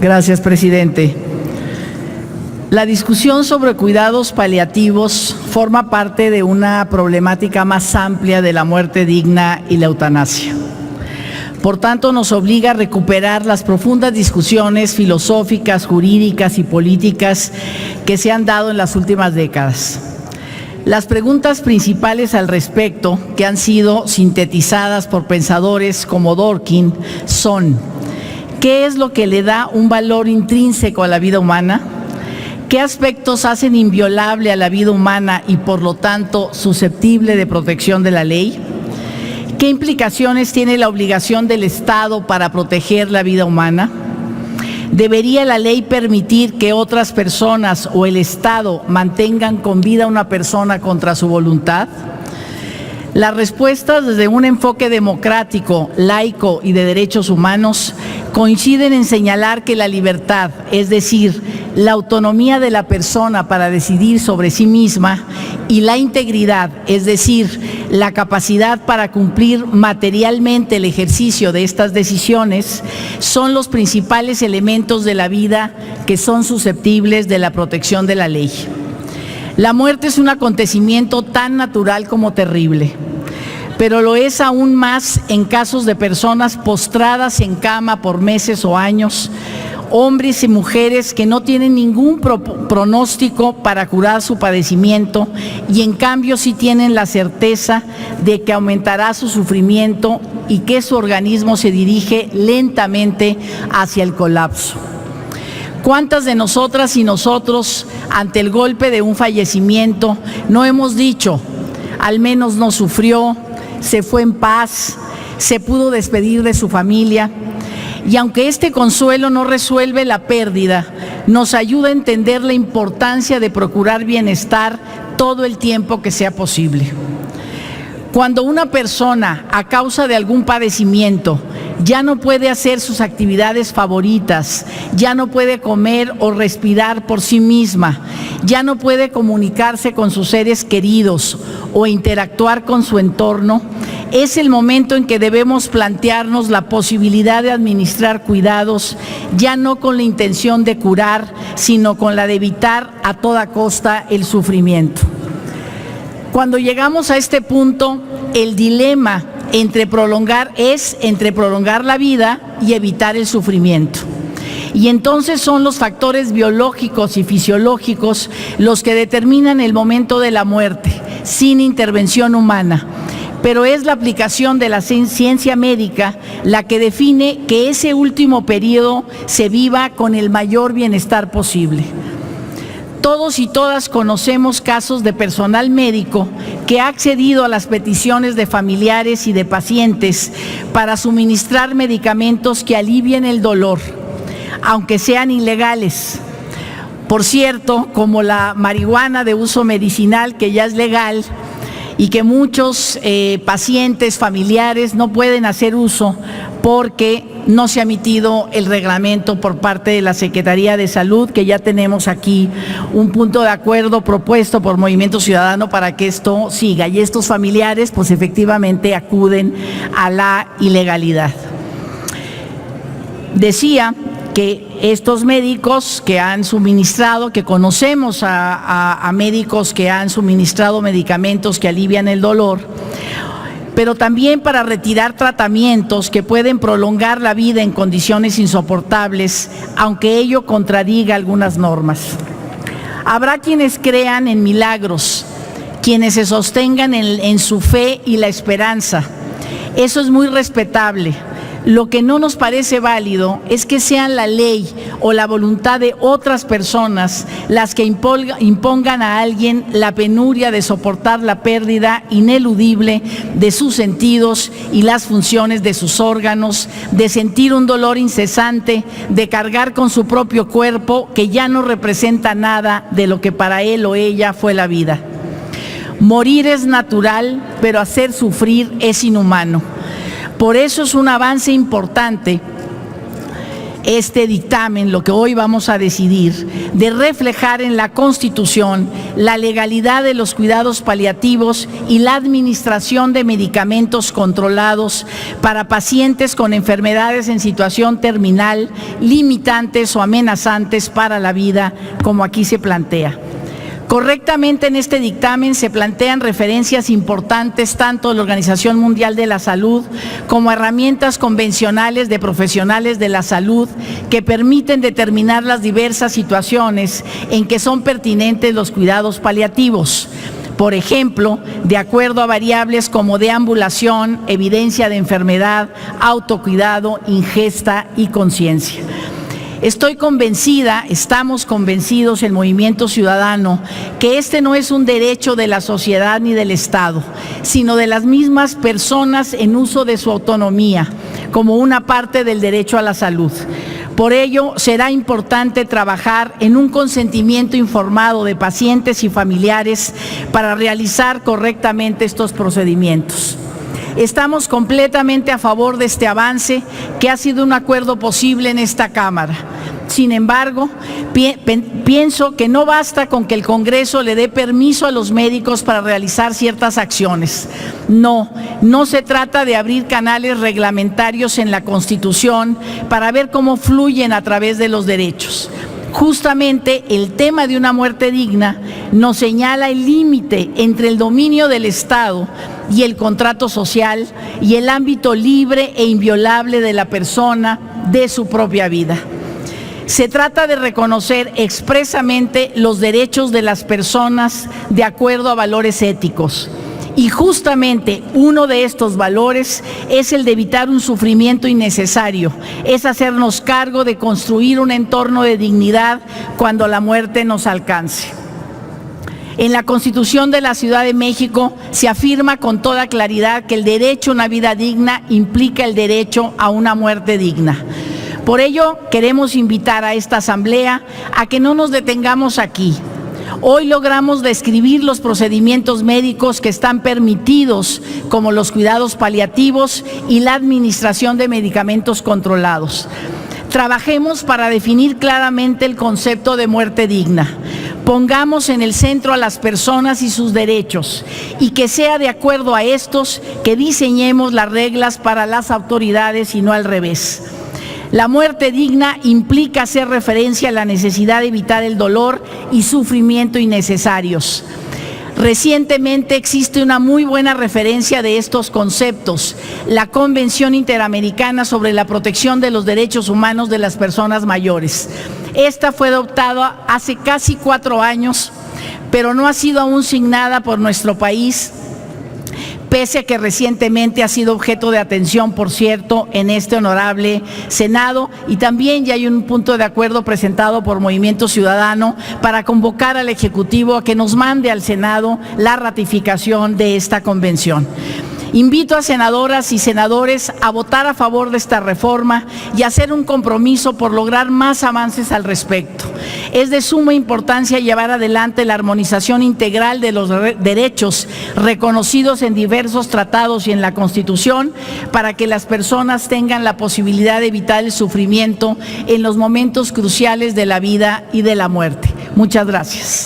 Gracias, presidente. La discusión sobre cuidados paliativos forma parte de una problemática más amplia de la muerte digna y la eutanasia. Por tanto, nos obliga a recuperar las profundas discusiones filosóficas, jurídicas y políticas que se han dado en las últimas décadas. Las preguntas principales al respecto, que han sido sintetizadas por pensadores como Dworkin, son: ¿qué es lo que le da un valor intrínseco a la vida humana? ¿Qué aspectos hacen inviolable a la vida humana y, por lo tanto, susceptible de protección de la ley? ¿Qué implicaciones tiene la obligación del Estado para proteger la vida humana? ¿Debería la ley permitir que otras personas o el Estado mantengan con vida a una persona contra su voluntad? Las respuestas, desde un enfoque democrático, laico y de derechos humanos, coinciden en señalar que la libertad, es decir, la autonomía de la persona para decidir sobre sí misma, y la integridad, es decir, la capacidad para cumplir materialmente el ejercicio de estas decisiones, son los principales elementos de la vida que son susceptibles de la protección de la ley. La muerte es un acontecimiento tan natural como terrible, pero lo es aún más en casos de personas postradas en cama por meses o años, hombres y mujeres que no tienen ningún pronóstico para curar su padecimiento y en cambio sí tienen la certeza de que aumentará su sufrimiento y que su organismo se dirige lentamente hacia el colapso. ¿Cuántas de nosotras y nosotros, ante el golpe de un fallecimiento, no hemos dicho: al menos no sufrió, se fue en paz, se pudo despedir de su familia? Y aunque este consuelo no resuelve la pérdida, nos ayuda a entender la importancia de procurar bienestar todo el tiempo que sea posible. Cuando una persona, a causa de algún padecimiento, ya no puede hacer sus actividades favoritas, ya no puede comer o respirar por sí misma, ya no puede comunicarse con sus seres queridos o interactuar con su entorno, es el momento en que debemos plantearnos la posibilidad de administrar cuidados, ya no con la intención de curar, sino con la de evitar a toda costa el sufrimiento. Cuando llegamos a este punto, el dilema entre prolongar la vida y evitar el sufrimiento. Y entonces son los factores biológicos y fisiológicos los que determinan el momento de la muerte, sin intervención humana. Pero es la aplicación de la ciencia médica la que define que ese último periodo se viva con el mayor bienestar posible. Todos y todas conocemos casos de personal médico que ha accedido a las peticiones de familiares y de pacientes para suministrar medicamentos que alivien el dolor, aunque sean ilegales. Por cierto, como la marihuana de uso medicinal, que ya es legal, y que muchos pacientes, familiares no pueden hacer uso porque no se ha emitido el reglamento por parte de la Secretaría de Salud, que ya tenemos aquí un punto de acuerdo propuesto por Movimiento Ciudadano para que esto siga. Y estos familiares, pues efectivamente acuden a la ilegalidad. Decía que estos médicos que han suministrado, que conocemos a médicos que han suministrado medicamentos que alivian el dolor, pero también para retirar tratamientos que pueden prolongar la vida en condiciones insoportables, aunque ello contradiga algunas normas. Habrá quienes crean en milagros, quienes se sostengan en su fe y la esperanza. Eso es muy respetable. Lo que no nos parece válido es que sean la ley o la voluntad de otras personas las que impongan a alguien la penuria de soportar la pérdida ineludible de sus sentidos y las funciones de sus órganos, de sentir un dolor incesante, de cargar con su propio cuerpo que ya no representa nada de lo que para él o ella fue la vida. Morir es natural, pero hacer sufrir es inhumano. Por eso es un avance importante este dictamen, lo que hoy vamos a decidir, de reflejar en la Constitución la legalidad de los cuidados paliativos y la administración de medicamentos controlados para pacientes con enfermedades en situación terminal, limitantes o amenazantes para la vida, como aquí se plantea. Correctamente, en este dictamen se plantean referencias importantes tanto de la Organización Mundial de la Salud como herramientas convencionales de profesionales de la salud que permiten determinar las diversas situaciones en que son pertinentes los cuidados paliativos. Por ejemplo, de acuerdo a variables como deambulación, evidencia de enfermedad, autocuidado, ingesta y conciencia. Estoy convencida, estamos convencidos, el Movimiento Ciudadano, que este no es un derecho de la sociedad ni del Estado, sino de las mismas personas en uso de su autonomía, como una parte del derecho a la salud. Por ello, será importante trabajar en un consentimiento informado de pacientes y familiares para realizar correctamente estos procedimientos. Estamos completamente a favor de este avance que ha sido un acuerdo posible en esta Cámara. Sin embargo, pienso que no basta con que el Congreso le dé permiso a los médicos para realizar ciertas acciones. No se trata de abrir canales reglamentarios en la Constitución para ver cómo fluyen a través de los derechos. Justamente el tema de una muerte digna nos señala el límite entre el dominio del Estado y el contrato social y el ámbito libre e inviolable de la persona de su propia vida. Se trata de reconocer expresamente los derechos de las personas de acuerdo a valores éticos. Y justamente uno de estos valores es el de evitar un sufrimiento innecesario, es hacernos cargo de construir un entorno de dignidad cuando la muerte nos alcance. En la Constitución de la Ciudad de México se afirma con toda claridad que el derecho a una vida digna implica el derecho a una muerte digna. Por ello, queremos invitar a esta Asamblea a que no nos detengamos aquí. Hoy logramos describir los procedimientos médicos que están permitidos, como los cuidados paliativos y la administración de medicamentos controlados. Trabajemos para definir claramente el concepto de muerte digna. Pongamos en el centro a las personas y sus derechos, y que sea de acuerdo a estos que diseñemos las reglas para las autoridades y no al revés. La muerte digna implica hacer referencia a la necesidad de evitar el dolor y sufrimiento innecesarios. Recientemente existe una muy buena referencia de estos conceptos, la Convención Interamericana sobre la Protección de los Derechos Humanos de las Personas Mayores. Esta fue adoptada hace casi 4 años, pero no ha sido aún signada por nuestro país, pese a que recientemente ha sido objeto de atención, por cierto, en este honorable Senado, y también ya hay un punto de acuerdo presentado por Movimiento Ciudadano para convocar al Ejecutivo a que nos mande al Senado la ratificación de esta convención. Invito a senadoras y senadores a votar a favor de esta reforma y a hacer un compromiso por lograr más avances al respecto. Es de suma importancia llevar adelante la armonización integral de los derechos reconocidos en diversos tratados y en la Constitución para que las personas tengan la posibilidad de evitar el sufrimiento en los momentos cruciales de la vida y de la muerte. Muchas gracias.